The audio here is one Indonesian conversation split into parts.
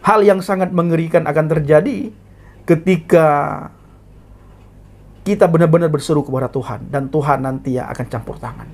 Hal yang sangat mengerikan akan terjadi ketika kita benar-benar berseru kepada Tuhan, dan Tuhan nanti yang akan campur tangan.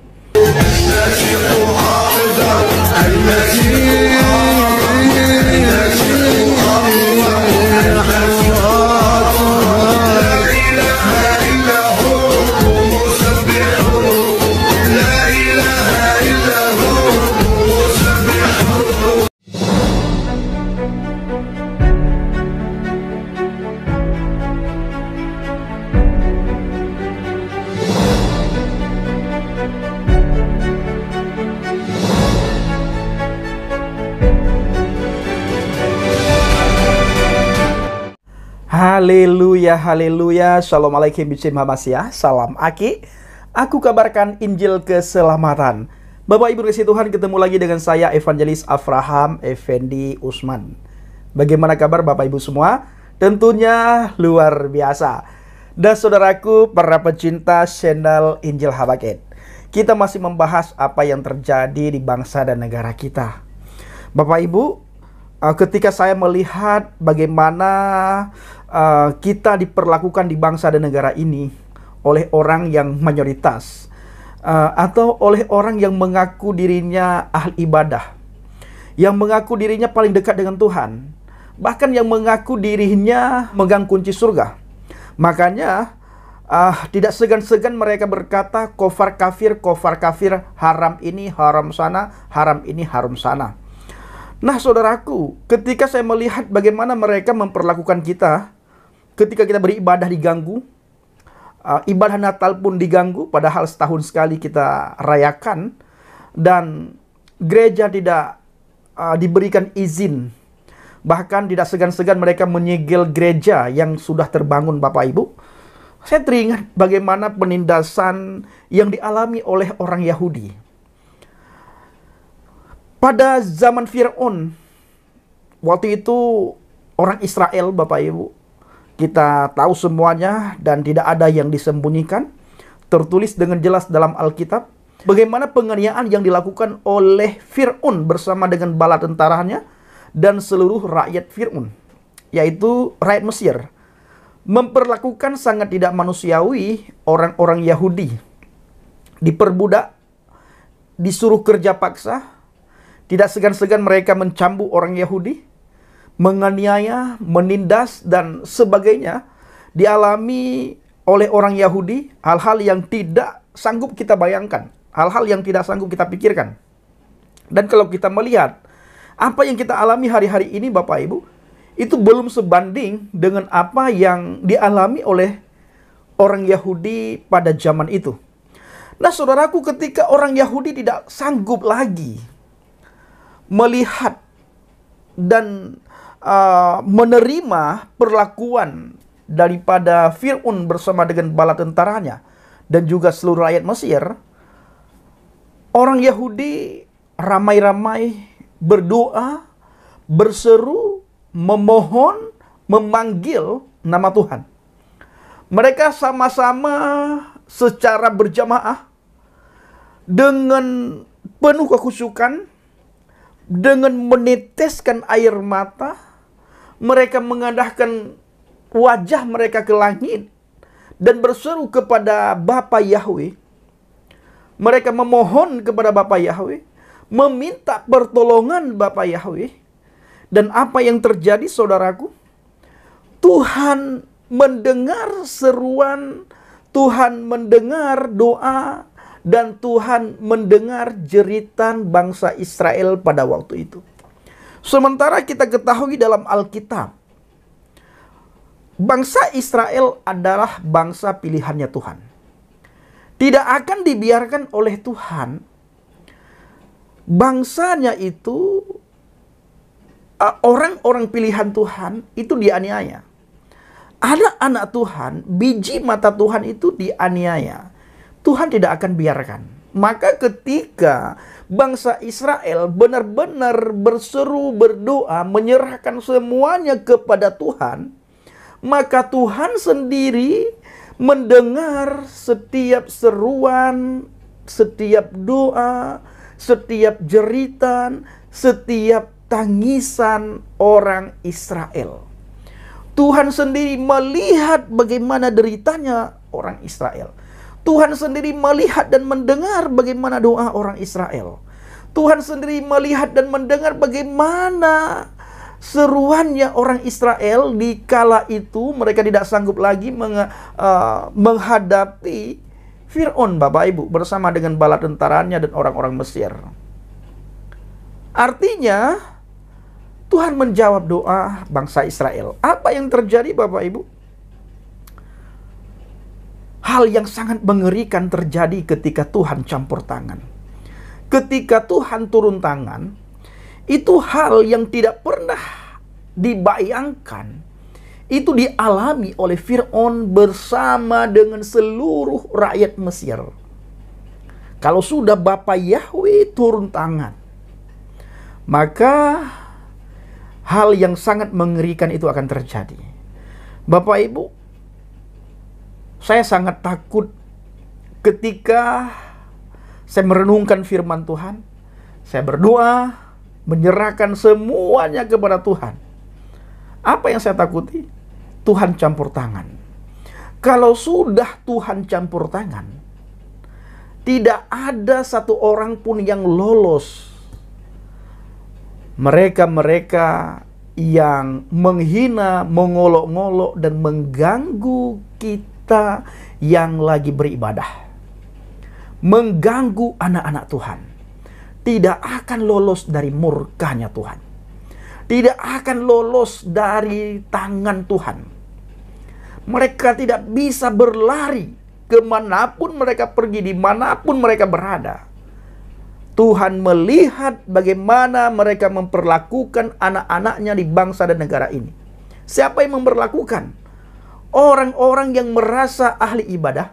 Haleluya, haleluya. Shalom alaikum bicim hamasyah. Salam Aki. Aku kabarkan Injil keselamatan. Bapak Ibu kasih Tuhan, ketemu lagi dengan saya Evangelis Avraham Effendi Usman. Bagaimana kabar Bapak Ibu semua? Tentunya luar biasa. Dan saudaraku, para pecinta channel Injil Habaket, kita masih membahas apa yang terjadi di bangsa dan negara kita. Bapak Ibu, ketika saya melihat bagaimana kita diperlakukan di bangsa dan negara ini oleh orang yang mayoritas, atau oleh orang yang mengaku dirinya ahli ibadah, yang mengaku dirinya paling dekat dengan Tuhan, bahkan yang mengaku dirinya megang kunci surga. Makanya tidak segan-segan mereka berkata kofar kafir, haram ini, haram sana, haram ini, haram sana. Nah saudaraku, ketika saya melihat bagaimana mereka memperlakukan kita, ketika kita beribadah diganggu, ibadah Natal pun diganggu, padahal setahun sekali kita rayakan, dan gereja tidak diberikan izin. Bahkan tidak segan-segan mereka menyegel gereja yang sudah terbangun Bapak Ibu. Saya teringat bagaimana penindasan yang dialami oleh orang Yahudi. Pada zaman Fir'aun, waktu itu orang Israel Bapak Ibu, kita tahu semuanya dan tidak ada yang disembunyikan. Tertulis dengan jelas dalam Alkitab bagaimana penganiayaan yang dilakukan oleh Fir'aun bersama dengan bala tentaranya dan seluruh rakyat Fir'aun, yaitu rakyat Mesir. Memperlakukan sangat tidak manusiawi orang-orang Yahudi. Diperbudak, disuruh kerja paksa. Tidak segan-segan mereka mencambuk orang Yahudi, menganiaya, menindas, dan sebagainya. Dialami oleh orang Yahudi hal-hal yang tidak sanggup kita bayangkan, hal-hal yang tidak sanggup kita pikirkan. Dan kalau kita melihat apa yang kita alami hari-hari ini Bapak Ibu, itu belum sebanding dengan apa yang dialami oleh orang Yahudi pada zaman itu. Nah saudaraku, ketika orang Yahudi tidak sanggup lagi melihat dan menerima perlakuan daripada Fir'aun bersama dengan bala tentaranya dan juga seluruh rakyat Mesir, orang Yahudi ramai-ramai berdoa, berseru, memohon, memanggil nama Tuhan. Mereka sama-sama secara berjamaah dengan penuh kekhusyukan, dengan meneteskan air mata, mereka mengadahkan wajah mereka ke langit dan berseru kepada Bapa Yahweh. Mereka memohon kepada Bapa Yahweh, meminta pertolongan Bapa Yahweh. Dan apa yang terjadi saudaraku? Tuhan mendengar seruan, Tuhan mendengar doa, dan Tuhan mendengar jeritan bangsa Israel pada waktu itu. Sementara kita ketahui dalam Alkitab, bangsa Israel adalah bangsa pilihannya Tuhan. Tidak akan dibiarkan oleh Tuhan bangsanya itu, orang-orang pilihan Tuhan itu dianiaya. Anak-anak Tuhan, biji mata Tuhan itu dianiaya. Tuhan tidak akan biarkan. Maka ketika bangsa Israel benar-benar berseru, berdoa, menyerahkan semuanya kepada Tuhan, maka Tuhan sendiri mendengar setiap seruan, setiap doa, setiap jeritan, setiap tangisan orang Israel. Tuhan sendiri melihat bagaimana deritanya orang Israel. Tuhan sendiri melihat dan mendengar bagaimana doa orang Israel. Tuhan sendiri melihat dan mendengar bagaimana seruannya orang Israel di kala itu mereka tidak sanggup lagi menghadapi Fir'aun, Bapak Ibu, bersama dengan bala tentaranya dan orang-orang Mesir. Artinya Tuhan menjawab doa bangsa Israel. Apa yang terjadi, Bapak Ibu? Hal yang sangat mengerikan terjadi ketika Tuhan campur tangan. Ketika Tuhan turun tangan, itu hal yang tidak pernah dibayangkan. Itu dialami oleh Fir'aun bersama dengan seluruh rakyat Mesir. Kalau sudah Bapa Yahweh turun tangan, maka hal yang sangat mengerikan itu akan terjadi. Bapak Ibu, saya sangat takut ketika saya merenungkan firman Tuhan. Saya berdoa, menyerahkan semuanya kepada Tuhan. Apa yang saya takuti? Tuhan campur tangan. Kalau sudah Tuhan campur tangan, tidak ada satu orang pun yang lolos. Mereka-mereka yang menghina, mengolok-ngolok, dan mengganggu kita yang lagi beribadah, mengganggu anak-anak Tuhan, tidak akan lolos dari murkanya Tuhan. Tidak akan lolos dari tangan Tuhan. Mereka tidak bisa berlari kemanapun mereka pergi, dimanapun mereka berada. Tuhan melihat bagaimana mereka memperlakukan anak-anaknya di bangsa dan negara ini. Siapa yang memperlakukan? Orang-orang yang merasa ahli ibadah,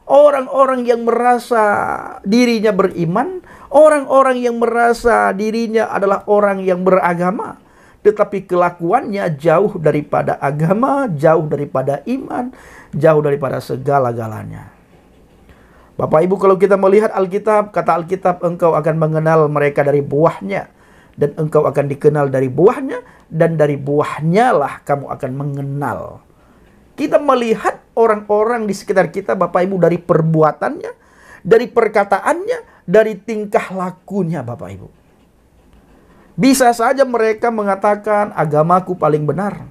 orang-orang yang merasa dirinya beriman, orang-orang yang merasa dirinya adalah orang yang beragama, tetapi kelakuannya jauh daripada agama, jauh daripada iman, jauh daripada segala-galanya. Bapak Ibu, kalau kita melihat Alkitab, kata Alkitab, engkau akan mengenal mereka dari buahnya, dan engkau akan dikenal dari buahnya, dan dari buahnya lah kamu akan mengenal. Kita melihat orang-orang di sekitar kita, Bapak Ibu, dari perbuatannya, dari perkataannya, dari tingkah lakunya, Bapak Ibu. Bisa saja mereka mengatakan, agamaku paling benar.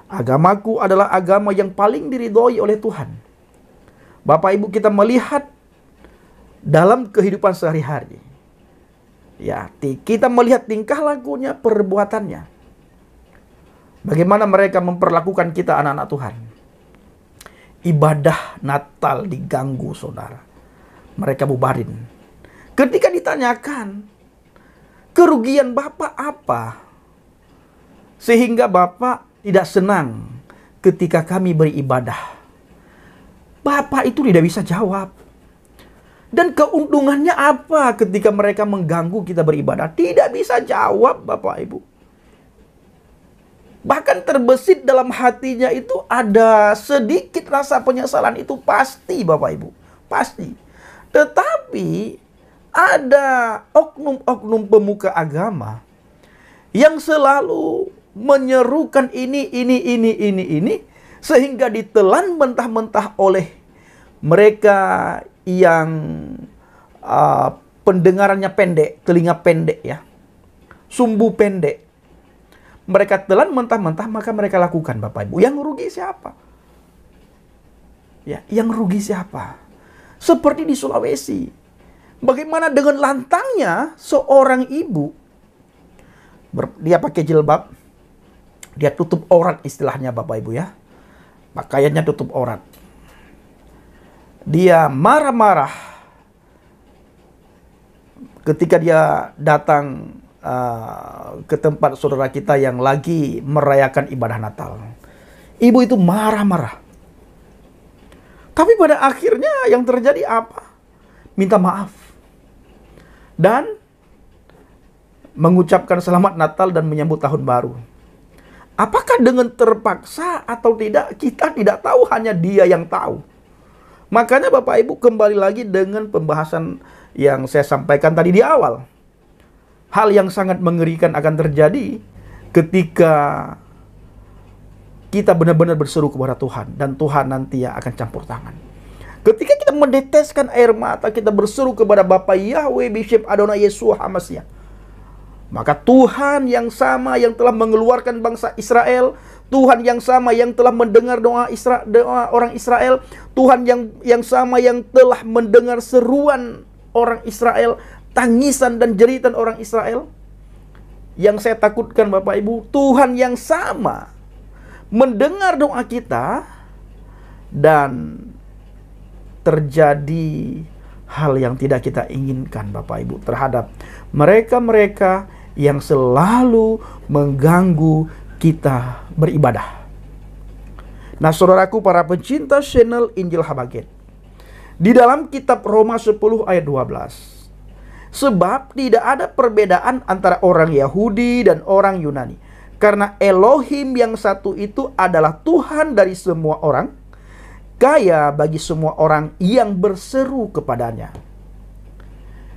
Agamaku adalah agama yang paling diridhoi oleh Tuhan. Bapak Ibu, kita melihat dalam kehidupan sehari-hari. Ya, kita melihat tingkah lakunya, perbuatannya. Bagaimana mereka memperlakukan kita anak-anak Tuhan. Ibadah Natal diganggu, saudara. Mereka bubarin. Ketika ditanyakan, kerugian Bapak apa? Sehingga Bapak tidak senang ketika kami beribadah. Bapak itu tidak bisa jawab. Dan keuntungannya apa ketika mereka mengganggu kita beribadah? Tidak bisa jawab, Bapak Ibu. Bahkan terbesit dalam hatinya itu ada sedikit rasa penyesalan, itu pasti, Bapak Ibu. Pasti. Tetapi ada oknum-oknum pemuka agama yang selalu menyerukan ini, sehingga ditelan mentah-mentah oleh mereka yang pendengarannya pendek, telinga pendek ya, sumbu pendek. Mereka telan mentah-mentah, maka mereka lakukan, Bapak Ibu. Yang rugi siapa? Ya, yang rugi siapa? Seperti di Sulawesi. Bagaimana dengan lantangnya seorang ibu? Dia pakai jilbab, dia tutup aurat istilahnya, Bapak Ibu ya. Pakaiannya tutup aurat. Dia marah-marah ketika dia datang ke tempat saudara kita yang lagi merayakan ibadah Natal. Ibu itu marah-marah. Tapi pada akhirnya yang terjadi apa? Minta maaf. Dan mengucapkan selamat Natal dan menyambut tahun baru. Apakah dengan terpaksa atau tidak, kita tidak tahu, hanya dia yang tahu. Makanya Bapak Ibu, kembali lagi dengan pembahasan yang saya sampaikan tadi di awal. Hal yang sangat mengerikan akan terjadi ketika kita benar-benar berseru kepada Tuhan, dan Tuhan nanti yang akan campur tangan. Ketika kita meneteskan air mata, kita berseru kepada Bapa Yahweh B'Shem Adonai Yeshua HaMashiach, maka Tuhan yang sama yang telah mengeluarkan bangsa Israel, Tuhan yang sama yang telah mendengar doa orang Israel, Tuhan yang sama yang telah mendengar seruan orang Israel, tangisan dan jeritan orang Israel. Yang saya takutkan Bapak Ibu, Tuhan yang sama mendengar doa kita, dan terjadi hal yang tidak kita inginkan Bapak Ibu terhadap mereka-mereka yang selalu mengganggu kita beribadah. Nah, saudaraku para pencinta channel Injil Habaget, di dalam kitab Roma 10 ayat 12, sebab tidak ada perbedaan antara orang Yahudi dan orang Yunani, karena Elohim yang satu itu adalah Tuhan dari semua orang, kaya bagi semua orang yang berseru kepadanya.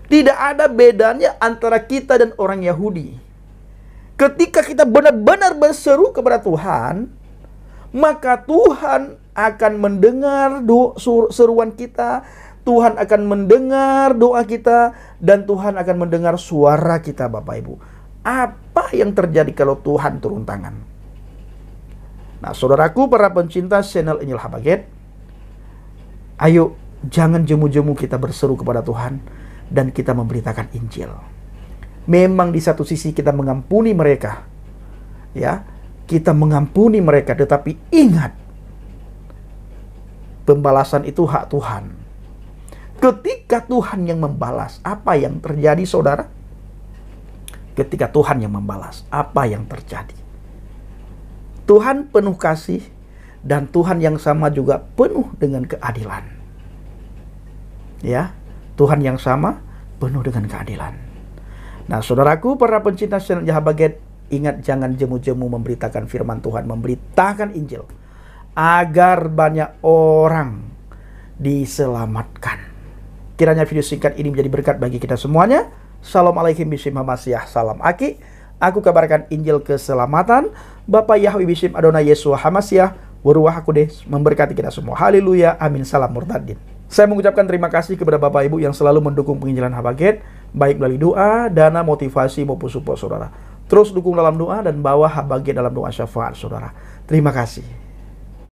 Tidak ada bedanya antara kita dan orang Yahudi. Ketika kita benar-benar berseru kepada Tuhan, maka Tuhan akan mendengar seruan kita, Tuhan akan mendengar doa kita, dan Tuhan akan mendengar suara kita Bapak Ibu. Apa yang terjadi kalau Tuhan turun tangan? Nah, saudaraku para pencinta channel Injil Habaget, ayo jangan jemu-jemu kita berseru kepada Tuhan dan kita memberitakan Injil. Memang di satu sisi kita mengampuni mereka, ya, kita mengampuni mereka, tetapi ingat, pembalasan itu hak Tuhan. Ketika Tuhan yang membalas, apa yang terjadi saudara? Ketika Tuhan yang membalas, apa yang terjadi? Tuhan penuh kasih, dan Tuhan yang sama juga penuh dengan keadilan. Ya, Tuhan yang sama penuh dengan keadilan. Nah, saudaraku para pencinta channel Habaget, ingat jangan jemu-jemu memberitakan firman Tuhan, memberitakan Injil, agar banyak orang diselamatkan. Kiranya video singkat ini menjadi berkat bagi kita semuanya. Shalom alaikum B'Shem HaMashiach. Salam Aki. Aku kabarkan Injil keselamatan. Bapa Yahweh B'Shem Adonai Yeshua HaMashiach. Waruah Hakodes memberkati kita semua. Haleluya. Amin. Salam murtadin. Saya mengucapkan terima kasih kepada Bapak Ibu yang selalu mendukung penginjilan Habaget, baik melalui doa, dana, motivasi, maupun support saudara. Terus dukung dalam doa dan bawa Habaget dalam doa syafaat saudara. Terima kasih.